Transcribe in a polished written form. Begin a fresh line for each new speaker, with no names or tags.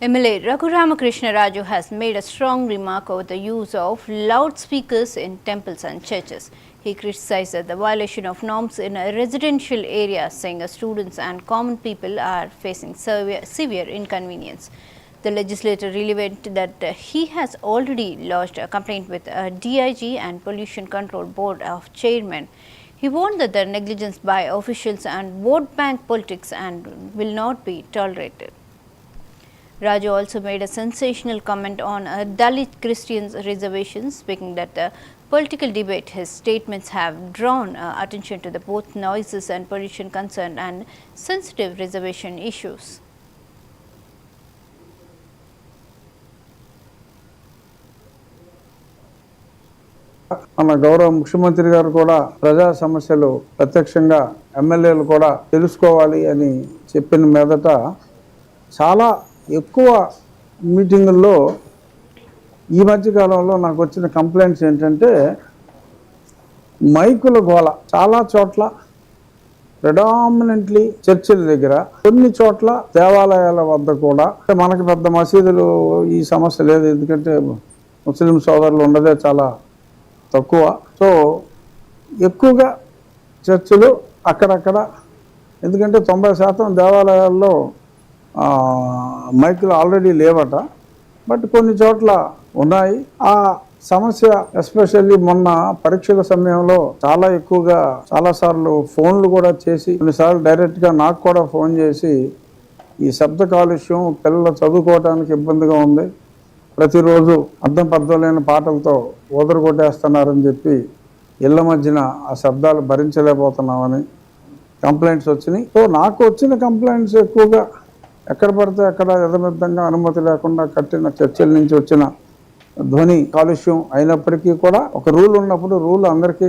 MLA Raghuramakrishna Raju has made a strong remark over the use of loudspeakers in temples and churches. He criticized the violation of norms in a residential area, saying students and common people are facing severe inconvenience. The legislator revealed that he has already lodged a complaint with a DIG and Pollution Control Board of Chairman. He warned that the negligence by officials and vote bank politics and will not be tolerated. Raju also made a sensational comment on Dalit Christians' reservations, speaking that the political debate, his statements have drawn attention to the both noises and pollution concern and sensitive reservation issues.
మన గౌరవ ముఖ్యమంత్రి గారు కూడా ప్రజా సమస్యలు ప్రత్యక్షంగా ఎమ్మెల్యేలు కూడా తెలుసుకోవాలి అని చెప్పిన మీదట చాలా ఎక్కువ మీటింగుల్లో ఈ మధ్యకాలంలో నాకు వచ్చిన కంప్లైంట్స్ ఏంటంటే మైకుల గోల చాలా చోట్ల ప్రెడామినెంట్లీ చర్చిల దగ్గర, కొన్ని చోట్ల దేవాలయాల వద్ద కూడా. మనకి పెద్ద మసీదులు ఈ సమస్య లేదు, ఎందుకంటే ముస్లిం సోదరులు ఉండదే చాలా తక్కువ. సో ఎక్కువగా చర్చిలు అక్కడక్కడ, ఎందుకంటే 90% దేవాలయాల్లో మైకులు ఆల్రెడీ లేవట, బట్ కొన్ని చోట్ల ఉన్నాయి. ఆ సమస్య ఎస్పెషల్లీ మొన్న పరీక్షల సమయంలో చాలా ఎక్కువగా చాలాసార్లు ఫోన్లు కూడా చేసి, కొన్నిసార్లు డైరెక్ట్గా నాకు కూడా ఫోన్ చేసి ఈ శబ్ద కాలుష్యం పిల్లలు చదువుకోవడానికి ఇబ్బందిగా ఉంది, ప్రతిరోజు అర్థం పర్థం లేని పాటలతో ఊదరు కొట్టేస్తున్నారని చెప్పి ఇళ్ల మధ్యన ఆ శబ్దాలు భరించలేకపోతున్నామని కంప్లైంట్స్ వచ్చినాయి. సో నాకు వచ్చిన కంప్లైంట్స్ ఎక్కువగా ఎక్కడ పడితే అక్కడ యథమిద్దంగా అనుమతి లేకుండా కట్టిన చర్చల నుంచి వచ్చిన ధ్వని కాలుష్యం అయినప్పటికీ కూడా ఒక రూల్ ఉన్నప్పుడు రూల్ అందరికీ